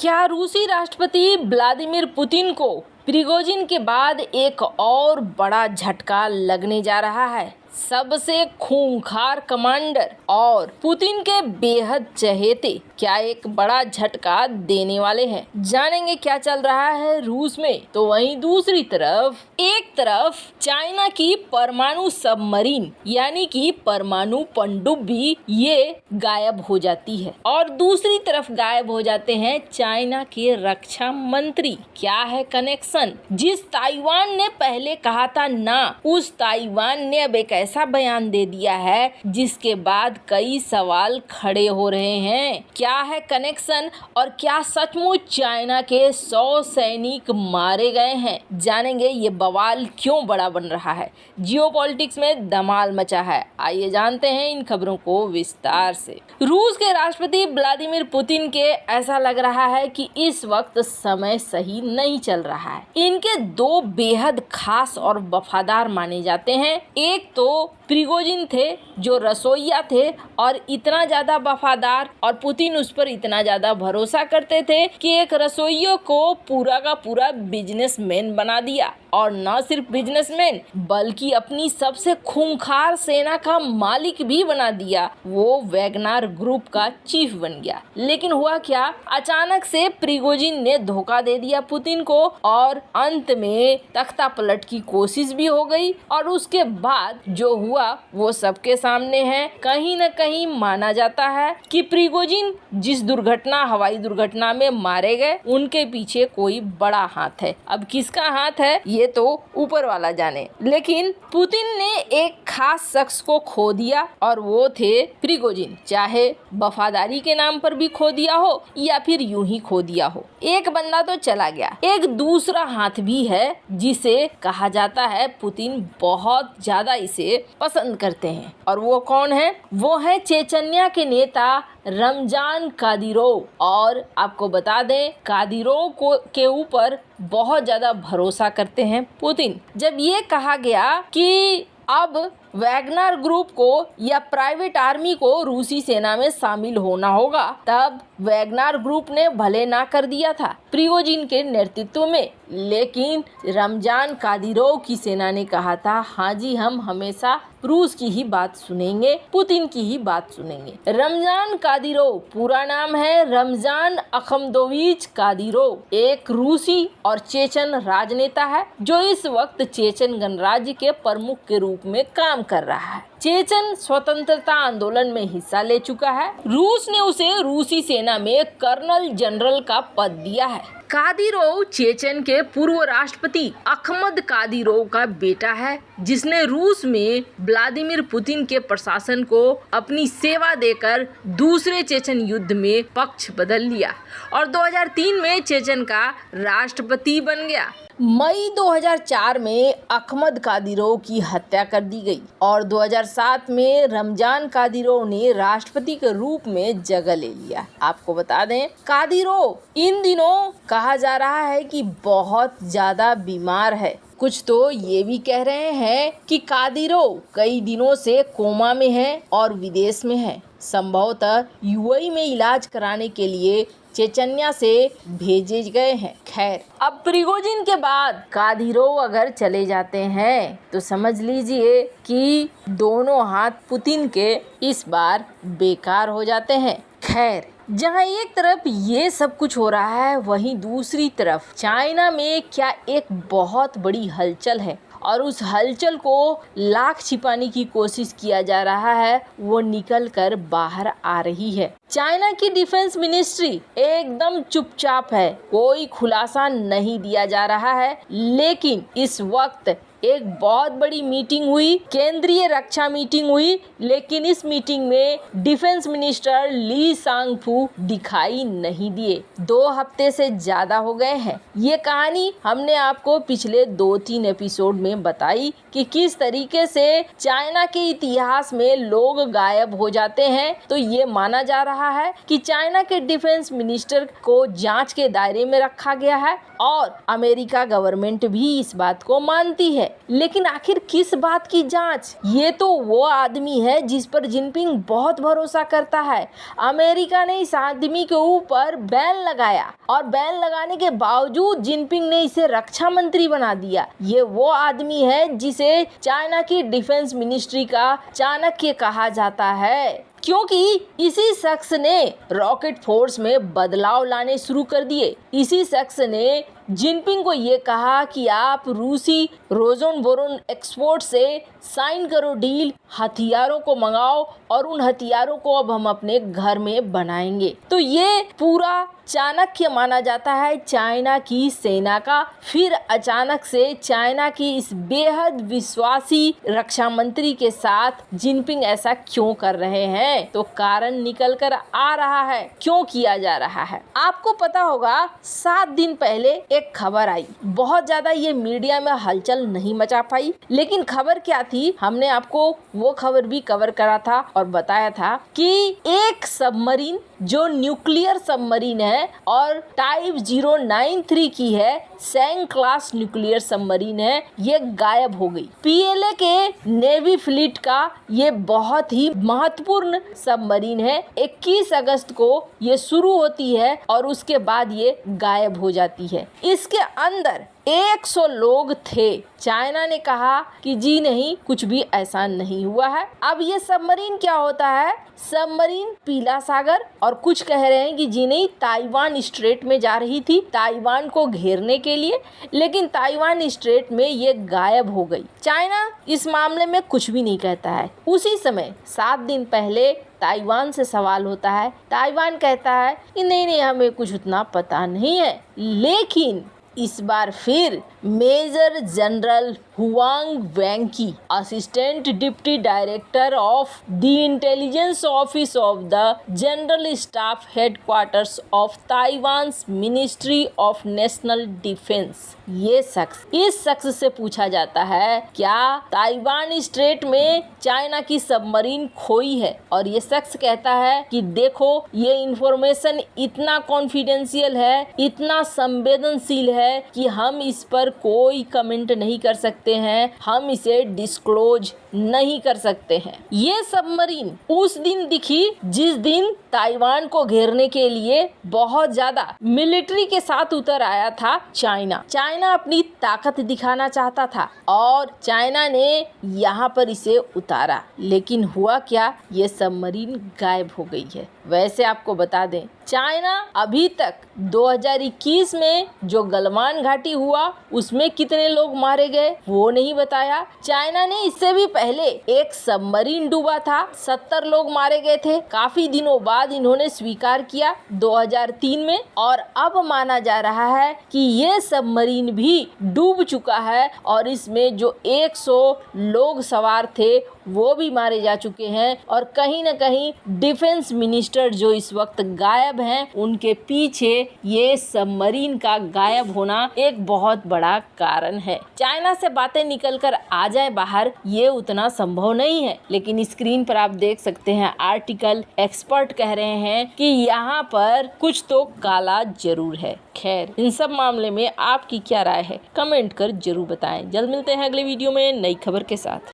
क्या रूसी राष्ट्रपति व्लादिमीर पुतिन को प्रिगोजिन के बाद एक और बड़ा झटका लगने जा रहा है? सबसे खूंखार कमांडर और पुतिन के बेहद चहेते क्या एक बड़ा झटका देने वाले हैं? जानेंगे क्या चल रहा है रूस में। तो वहीं दूसरी तरफ एक तरफ चाइना की परमाणु सबमरीन यानी कि परमाणु पनडुब्बी ये गायब हो जाती है और दूसरी तरफ गायब हो जाते हैं चाइना के रक्षा मंत्री। क्या है कनेक्शन? जिस ताइवान ने पहले कहा था ना, उस ताइवान ने अब एक ऐसा बयान दे दिया है जिसके बाद कई सवाल खड़े हो रहे हैं। क्या है कनेक्शन और क्या सचमुच चाइना के 100 सैनिक मारे गए हैं? जानेंगे ये बवाल क्यों बड़ा बन रहा है। जियोपॉलिटिक्स में धमाल मचा है। आइए जानते हैं इन खबरों को विस्तार से। रूस के राष्ट्रपति व्लादिमीर पुतिन के ऐसा लग रहा है कि इस वक्त समय सही नहीं चल रहा है। इनके दो बेहद खास और वफादार माने जाते हैं। एक तो प्रिगोजिन थे जो रसोइया थे और इतना ज्यादा वफादार, और पुतिन उस पर इतना ज्यादा भरोसा करते थे कि एक रसोइयों को पूरा का पूरा बिजनेसमैन बना दिया, और न सिर्फ बिजनेसमैन बल्कि अपनी सबसे खूंखार सेना का मालिक भी बना दिया। वो वैगनर ग्रुप का चीफ बन गया। लेकिन हुआ क्या, अचानक से प्रिगोजिन ने धोखा दे दिया पुतिन को और अंत में तख्ता पलट की कोशिश भी हो गई, और उसके बाद जो हुआ वो सबके सामने है। कहीं न कहीं माना जाता है कि प्रिगोजिन जिस हवाई दुर्घटना में मारे गए, उनके पीछे कोई बड़ा हाथ है। अब किसका हाथ है ये तो ऊपर वाला जाने, लेकिन पुतिन ने एक खास शख्स को खो दिया और वो थे प्रिगोजिन। चाहे वफादारी के नाम पर भी खो दिया हो या फिर यूं ही खो दिया हो, एक बंदा तो चला गया। एक दूसरा हाथ भी है जिसे कहा जाता है पुतिन बहुत ज्यादा इसे पसंद करते हैं, और वो कौन है? वो है चेचन्या के नेता रमजान कादिरोव। और आपको बता दें, कादिरोव के ऊपर बहुत ज्यादा भरोसा करते हैं पुतिन। जब ये कहा गया कि अब वैगनर ग्रुप को या प्राइवेट आर्मी को रूसी सेना में शामिल होना होगा, तब वैगनर ग्रुप ने भले ना कर दिया था प्रिगोजिन के नेतृत्व में, लेकिन रमजान कादिरोव की सेना ने कहा था हाँ जी, हम हमेशा रूस की ही बात सुनेंगे, पुतिन की ही बात सुनेंगे। रमजान कादिरोव पूरा नाम है रमजान अखमदोविच कादिरोव, एक रूसी और चेचन राजनेता है जो इस वक्त चेचन गणराज्य के प्रमुख के रूप में काम कर रहा है। चेचन स्वतंत्रता आंदोलन में हिस्सा ले चुका है। रूस ने उसे रूसी सेना में कर्नल जनरल का पद दिया है। कादिरोव चेचन के पूर्व राष्ट्रपति अहमद कादिरोव का बेटा है, जिसने रूस में व्लादिमीर पुतिन के प्रशासन को अपनी सेवा देकर दूसरे चेचन युद्ध में पक्ष बदल लिया और 2003 में चेचन का राष्ट्रपति बन गया। मई 2004 में अहमद कादिरोव की हत्या कर दी गई और 2007 में रमजान कादिरोव ने राष्ट्रपति के रूप में जगह ले लिया। आपको बता दें, कादिरोव इन दिनों कहा जा रहा है कि बहुत ज्यादा बीमार है। कुछ तो ये भी कह रहे हैं कि कादिरोव कई दिनों से कोमा में है और विदेश में है, संभवतः यूएई में इलाज कराने के लिए चेचन्या से भेजे गए हैं। खैर, अब प्रिगोजिन के बाद कादिरोव अगर चले जाते हैं तो समझ लीजिए कि दोनों हाथ पुतिन के इस बार बेकार हो जाते हैं। खैर, जहां एक तरफ ये सब कुछ हो रहा है, वहीं दूसरी तरफ चाइना में क्या एक बहुत बड़ी हलचल है, और उस हलचल को लाख छिपाने की कोशिश किया जा रहा है, वो निकल कर बाहर आ रही है। चाइना की डिफेंस मिनिस्ट्री एकदम चुपचाप है, कोई खुलासा नहीं दिया जा रहा है, लेकिन इस वक्त एक बहुत बड़ी मीटिंग हुई, केंद्रीय रक्षा मीटिंग हुई, लेकिन इस मीटिंग में डिफेंस मिनिस्टर ली सांगफू दिखाई नहीं दिए। 2 हफ्ते से ज्यादा हो गए हैं। ये कहानी हमने आपको पिछले 2-3 एपिसोड में बताई कि किस तरीके से चाइना के इतिहास में लोग गायब हो जाते हैं। तो ये माना जा रहा है कि चाइना के डिफेंस मिनिस्टर को जांच के दायरे में रखा गया है और अमेरिका गवर्नमेंट भी इस बात को मानती है। लेकिन आखिर किस बात की जांच? ये तो वो आदमी है जिस पर जिनपिंग बहुत भरोसा करता है। अमेरिका ने इस आदमी के ऊपर बैन लगाया और बैन लगाने के बावजूद जिनपिंग ने इसे रक्षा मंत्री बना दिया। ये वो आदमी है जिसे चाइना की डिफेंस मिनिस्ट्री का चाणक्य कहा जाता है, क्योंकि इसी शख्स ने रॉकेट फोर्स में बदलाव लाने शुरू कर दिए। इसी शख्स ने जिनपिंग को ये कहा कि आप रूसी रोजोन बोरोन एक्सपोर्ट से साइन करो डील, हथियारों को मंगाओ और उन हथियारों को अब हम अपने घर में बनाएंगे। तो ये पूरा चाणक्य माना जाता है चाइना की सेना का। फिर अचानक से चाइना की इस बेहद विश्वासी रक्षा मंत्री के साथ जिनपिंग ऐसा क्यों कर रहे हैं? तो कारण निकल कर आ रहा है क्यों किया जा रहा है। आपको पता होगा 7 दिन पहले एक खबर आई, बहुत ज्यादा ये मीडिया में हलचल नहीं मचा पाई, लेकिन खबर क्या थी हमने आपको वो खबर भी कवर करा था और बताया था कि एक सबमरीन जो न्यूक्लियर सबमरीन है और टाइप 093 की है, सैंग क्लास न्यूक्लियर सबमरीन है, ये गायब हो गई। पीएलए के नेवी फ्लीट का ये बहुत ही महत्वपूर्ण सबमरीन है। 21 अगस्त को ये शुरू होती है और उसके बाद ये गायब हो जाती है। इसके अंदर 100 लोग थे। चाइना ने कहा कि जी नहीं, कुछ भी ऐसा नहीं हुआ है। अब ये सबमरीन क्या होता है? सबमरीन पीला सागर और कुछ कह रहे हैं कि जी नहीं, ताइवान स्ट्रेट में जा रही थी ताइवान को घेरने के लिए, लेकिन ताइवान स्ट्रेट में ये गायब हो गई। चाइना इस मामले में कुछ भी नहीं कहता है। उसी समय 7 दिन पहले ताइवान से सवाल होता है। ताइवान कहता है कि नहीं, हमें कुछ उतना पता नहीं है। लेकिन इस बार फिर major general Huang Wenchi, assistant deputy director of the intelligence office of the general staff headquarters of Taiwan ministry of national defence, ये शख्स, इस शख्स से पूछा जाता है क्या ताइवान स्ट्रेट में चाइना की सबमरीन खोई है? और ये शख्स कहता है कि देखो, ये इंफॉर्मेशन इतना कॉन्फिडेंशियल है, इतना संवेदनशील है कि हम इस पर कोई कमेंट नहीं कर सकते हैं, हम इसे डिस्क्लोज नहीं कर सकते हैं। ये सबमरीन उस दिन दिखी जिस दिन ताइवान को घेरने के लिए बहुत ज्यादा मिलिट्री के साथ उतर आया था चाइना। चाइना अपनी ताकत दिखाना चाहता था और चाइना ने यहाँ पर इसे उतारा, लेकिन हुआ क्या? ये सबमरीन गायब हो गई है। वैसे आपको बता दें, चाइना अभी तक 2021 में जो गलवान घाटी हुआ उसमें कितने लोग मारे गए वो नहीं बताया। चाइना ने इससे भी पहले एक सबमरीन डूबा था, 70 लोग मारे गए थे। काफी दिनों बाद इन्होंने स्वीकार किया 2003 में, और अब माना जा रहा है कि ये सबमरीन भी डूब चुका है और इसमें जो 100 लोग सवार थे वो भी मारे जा चुके हैं। और कहीं न कहीं डिफेंस मिनिस्टर जो इस वक्त गायब हैं, उनके पीछे ये सबमरीन का गायब होना एक बहुत बड़ा कारण है। चाइना से बातें निकलकर आ जाए बाहर, ये उतना संभव नहीं है, लेकिन स्क्रीन पर आप देख सकते हैं आर्टिकल, एक्सपर्ट कह रहे हैं कि यहाँ पर कुछ तो काला जरूर है। खैर, इन सब मामले में आपकी क्या राय है? कमेंट कर जरूर बताएं। जल्द मिलते हैं अगले वीडियो में नई खबर के साथ।